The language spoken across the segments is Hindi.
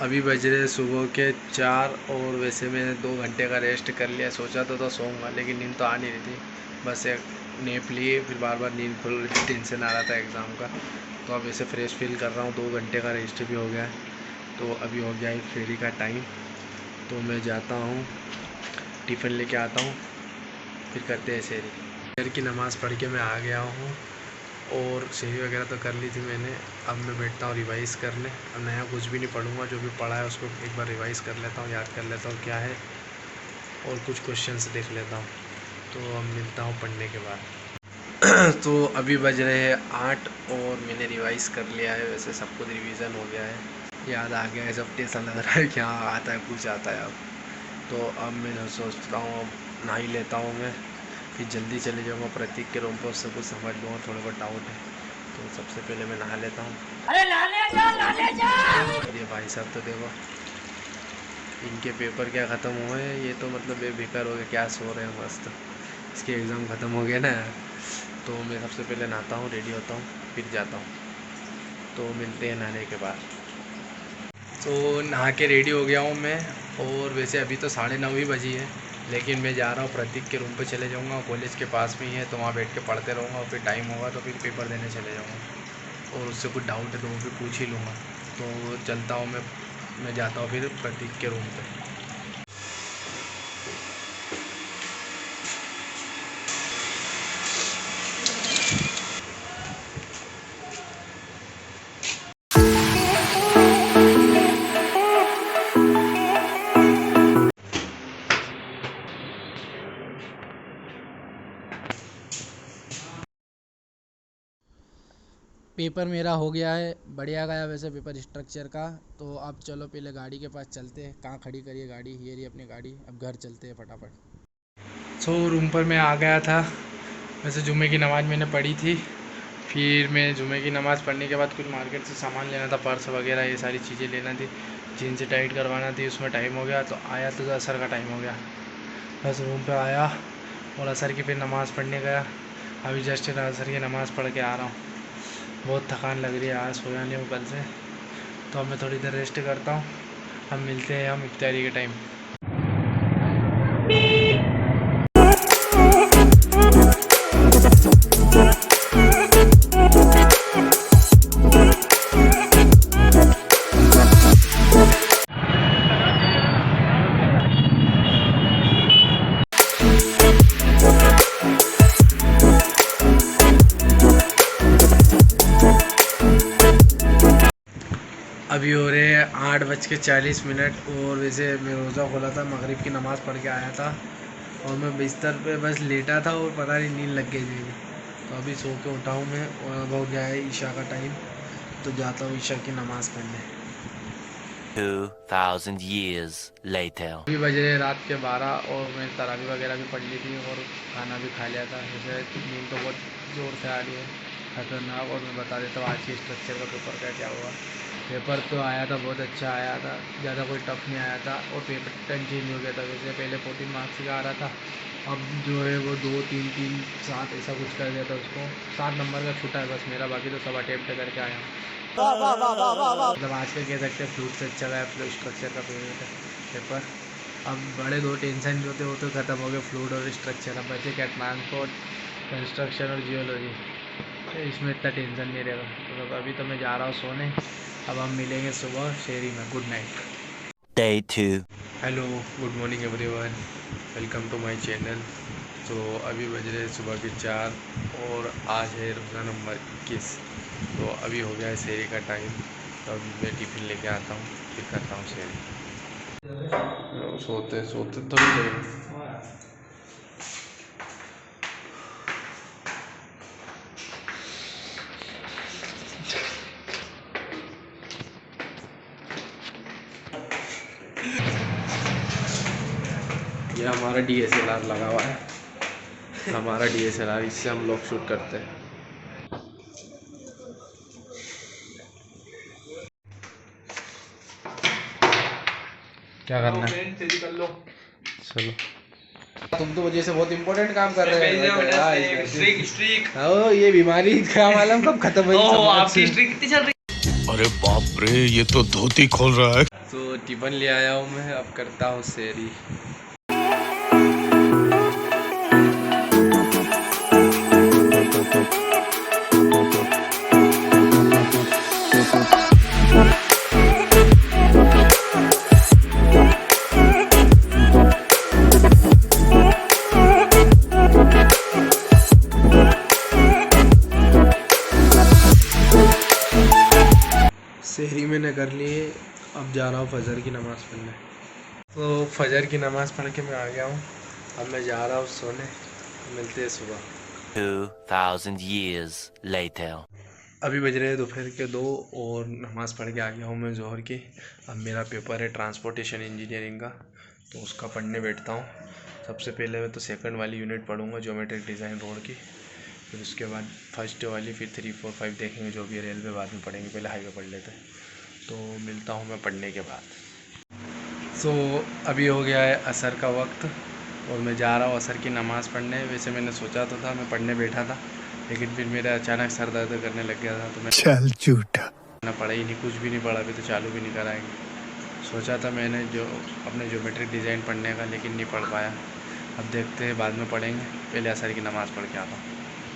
अभी बज रहे सुबह के 4 और वैसे मैंने 2 घंटे का रेस्ट कर लिया। सोचा तो सोऊंगा लेकिन नींद तो आ नहीं रही थी। बस एक नेप लिए, फिर बार बार नींद खुल रही थी, टेंशन आ रहा था एग्ज़ाम का। तो अब ऐसे फ्रेश फील कर रहा हूँ। 2 घंटे का रेस्ट भी हो गया है। तो अभी हो गया है फेरी का टाइम। तो मैं जाता हूँ, टिफ़िन लेके आता हूँ, फिर करते हैं सेहरी। फजर की नमाज़ पढ़ के मैं आ गया हूँ और सेहरी वगैरह तो कर ली थी मैंने। अब मैं बैठता हूँ रिवाइज़ करने। अब नया कुछ भी नहीं पढ़ूंगा, जो भी पढ़ा है उसको एक बार रिवाइज़ कर लेता हूँ, याद कर लेता हूँ क्या है, और कुछ क्वेश्चंस देख लेता हूँ। तो अब मिलता हूँ पढ़ने के बाद। तो अभी बज रहे हैं 8 और मैंने रिवाइज़ कर लिया है। वैसे सब कुछ रिवीजन हो गया है, याद आ गया है सब। ऐसा लग रहा है कि हाँ आता है, कुछ आता है अब। तो अब मैं सोचता हूँ अब नहा ही लेता हूँ मैं, फिर जल्दी चले जाऊँगा प्रतीक के रूम पर, उससे कुछ समझ लूँगा, थोड़ा बहुत डाउट है। तो सबसे पहले मैं नहा लेता हूँ। अरे नहाने जा। ये भाई साहब तो देखो, इनके पेपर क्या ख़त्म हुए हैं, ये तो मतलब बेकार हो गया, क्या सो रहे हैं मस्त। इसके एग्ज़ाम ख़त्म हो गए ना यार। तो मैं सबसे पहले नहाता हूँ, रेडी होता हूँ, फिर जाता हूँ। तो मिलते हैं नहाने के बाद। तो नहा के रेडी हो गया हूँ मैं, और वैसे अभी तो 9:30 ही बजी है, लेकिन मैं जा रहा हूँ प्रतीक के रूम पे चले जाऊँगा। कॉलेज के पास में ही है, तो वहाँ बैठ के पढ़ते रहूँगा, और फिर टाइम होगा तो फिर पेपर देने चले जाऊँगा। और उससे कुछ डाउट है तो वो भी पूछ ही लूँगा। तो चलता हूँ मैं जाता हूँ फिर प्रतीक के रूम पे। पेपर मेरा हो गया है, बढ़िया गया वैसे पेपर स्ट्रक्चर का। तो अब चलो पहले गाड़ी के पास चलते हैं। कहाँ खड़ी करिए गाड़ी, ये रही अपनी गाड़ी। अब घर चलते हैं फटाफट। सो रूम पर मैं आ गया था। वैसे जुमे की नमाज़ मैंने पढ़ी थी। फिर मैं जुमे की नमाज़ पढ़ने के बाद कुछ मार्केट से सामान लेना था, पर्स वगैरह ये सारी चीज़ें लेना थी, जीन्स टाइट करवाना थी, उसमें टाइम हो गया। तो आया तो असर का टाइम हो गया। बस रूम पे आया और असर की फिर नमाज़ पढ़ने गया। अभी जस्ट असर की नमाज़ पढ़ के आ रहा हूँ। बहुत थकान लग रही है, आज सोया नहीं हूँ कल से। तो अब मैं थोड़ी देर रेस्ट करता हूँ। हम मिलते हैं हम इफ्तारी के टाइम। अभी हो रहे हैं 8:40। और वैसे मैं रोज़ा खोला था, मगरिब की नमाज़ पढ़ के आया था, और मैं बिस्तर पे बस लेटा था और पता नहीं नींद लग गई थी। तो अभी सो के उठा हूँ मैं, और अब हो गया है ईशा का टाइम। तो जाता हूँ ईशा की नमाज़ पढ़ने। 2000 years later. अभी बज रहे रात के 12 और मैं तरावी वगैरह भी पढ़ ली थी और खाना भी खा लिया था। जैसे नींद तो बहुत ज़ोर से आ रही है, खतरनाक। और मैं बता देता हूँ आज की स्ट्रक्चर का पेपर का क्या हुआ। पेपर तो आया था, बहुत अच्छा आया था, ज़्यादा कोई टफ नहीं आया था। और पेपर टर्न चेंज हो गया था। वैसे पहले 14 मार्क्स का आ रहा था, अब जो है वो 2 3 3 7 ऐसा कुछ कर दिया था उसको। 7 नंबर का छूटा है बस मेरा, बाकी तो सब अटेम्प्ट करके आया हूँ। मतलब आज का कह सकते हैं फ्लूट से अच्छा गया फ्लूट स्ट्रक्चर का पेपर। अब बड़े 2 टेंशन जो थे वो तो ख़त्म हो गए, फ्लूट और स्ट्रक्चर। अब बचे क्या, ट्रांसपोर्ट, कंस्ट्रक्शन और जियोलॉजी। इसमें इतना टेंशन नहीं रहेगा। तो अभी तो मैं जा रहा हूँ सोने। अब हम मिलेंगे सुबह शहरी में। Good night. Day 2. Hello, good morning everyone, welcome to my channel. तो अभी बज रहे सुबह के 4 और आज है रोज़ा नंबर 21। तो अभी हो गया है शहरी का टाइम। तो अभी मैं टिफ़िन लेके आता हूँ, फिर करता हूँ शहरी। सोते सोते तो नहीं देर। ये हमारा DSLR लगा हुआ है, हमारा DSLR, इससे हम लोग शूट करते हैं। क्या करना है, कर लो। चलो, तुम तो वजह से बहुत इम्पोर्टेंट काम कर रहे हो। ये बीमारी का मालूम कब खत्म हुई? आपकी स्ट्रिक कितनी चल रही? अरे बाप रे, ये तो धोती खोल रहा है। तो टिफ़िन ले आया हूँ मैं, अब करता हूँ शेरी। शेरी मैंने कर ली है, अब जा रहा हूँ फजर की नमाज़ पढ़ने। तो फजर की नमाज़ पढ़ के मैं आ गया हूँ, अब मैं जा रहा हूँ सोने। मिलते हैं सुबह। 2000 years later. अभी बज रहे हैं दोपहर के 2 और नमाज़ पढ़ के आ गया हूँ मैं ज़ोहर की। अब मेरा पेपर है ट्रांसपोर्टेशन इंजीनियरिंग का, तो उसका पढ़ने बैठता हूँ। सबसे पहले मैं तो सेकंड वाली यूनिट पढ़ूँगा, ज्योमेट्रिक डिज़ाइन रोड की। फिर उसके बाद फर्स्ट वाली, फिर 3, 4, 5 देखेंगे, जो भी है रेलवे बाद में पढ़ेंगे, पहले हाईवे पढ़ लेते हैं। तो मिलता हूँ मैं पढ़ने के बाद। सो अभी हो गया है असर का वक्त और मैं जा रहा हूँ असर की नमाज़ पढ़ने। वैसे मैंने सोचा तो था, मैं पढ़ने बैठा था, लेकिन फिर मेरा अचानक सर दर्द करने लग गया था, तो मैं चल झूठा ना पढ़ा ही नहीं, कुछ भी नहीं पढ़ा। अभी तो चालू भी नहीं कराएंगे। सोचा था मैंने जो अपने ज्योमेट्रिक डिज़ाइन पढ़ने का, लेकिन नहीं पढ़ पाया। अब देखते हैं, बाद में पढ़ेंगे, पहले असर की नमाज़ पढ़ के आता हूँ।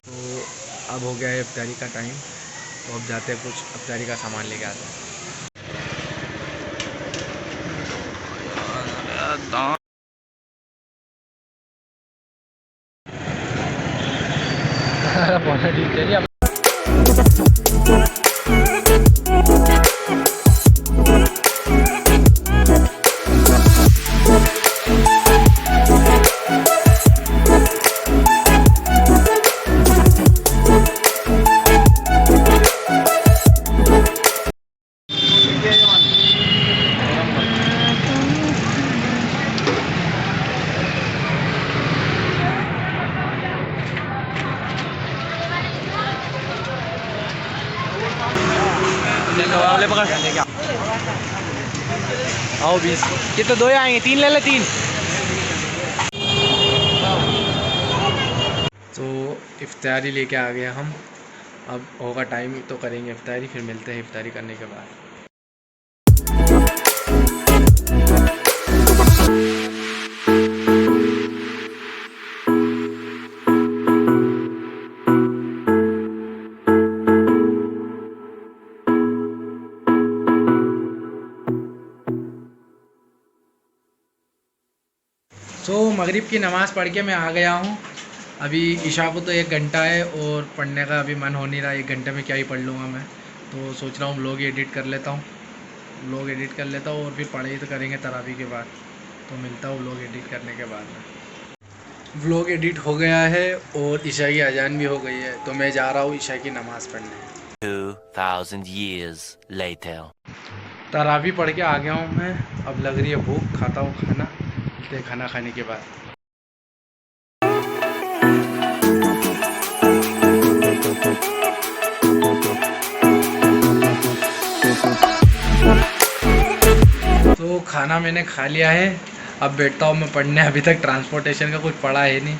तो अब हो गया है इफ्तारी का टाइम, तो अब जाते हैं कुछ इफ्तारी का सामान लेके आते हैं। आओ 20, ये तो 2 ही आएंगे, 3 ले ले, 3। तो इफ्तारी लेके आ गए हम, अब होगा टाइम तो करेंगे इफ्तारी, फिर मिलते हैं इफ्तारी करने के बाद। तो मगरिब की नमाज़ पढ़ के मैं आ गया हूँ। अभी इशा को तो 1 घंटा है और पढ़ने का अभी मन हो नहीं रहा, 1 घंटे में क्या ही पढ़ लूँगा मैं। तो सोच रहा हूँ व्लॉग एडिट कर लेता हूँ, और फिर पढ़ाई तो करेंगे तरावी के बाद। तो मिलता हूँ व्लॉग एडिट करने के बाद में। व्लॉग एडिट हो गया है और इशा की अजान भी हो गई है, तो मैं जा रहा हूँ इशा की नमाज़ पढ़ने। 2000 years later. तरावी पढ़ के आ गया हूँ मैं, अब लग रही है भूख, खाता हूँ खाना, खाना खाने के बाद। तो खाना मैंने खा लिया है, अब बैठता हूँ मैं पढ़ने। अभी तक ट्रांसपोर्टेशन का कुछ पढ़ा है नहीं।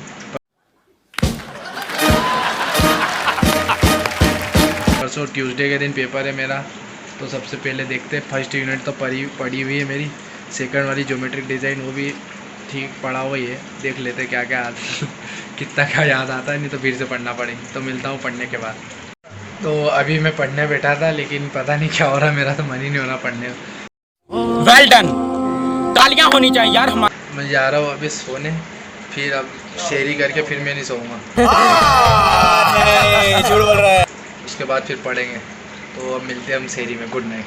परसों ट्यूसडे के दिन पेपर है मेरा, तो सबसे पहले देखते हैं। फर्स्ट यूनिट तो पढ़ी हुई है मेरी, सेकंड वाली ज्योमेट्रिक डिज़ाइन वो भी ठीक पढ़ा हुआ ही है। देख लेते क्या क्या कितना क्या याद आता है, नहीं तो फिर से पढ़ना पड़ेगा। तो मिलता हूँ पढ़ने के बाद। तो अभी मैं पढ़ने बैठा था, लेकिन पता नहीं क्या हो रहा, मेरा तो मन ही नहीं हो रहा पढ़ने। वेल डन, तालियां होनी चाहिए यार। मैं जा रहा हूँ अभी सोने, फिर अब शेरी करके फिर मैं नहीं सोऊंगा। झूठ बोल रहा है। उसके बाद फिर पढ़ेंगे। तो अब मिलते हैं हम शेरी में। Good night.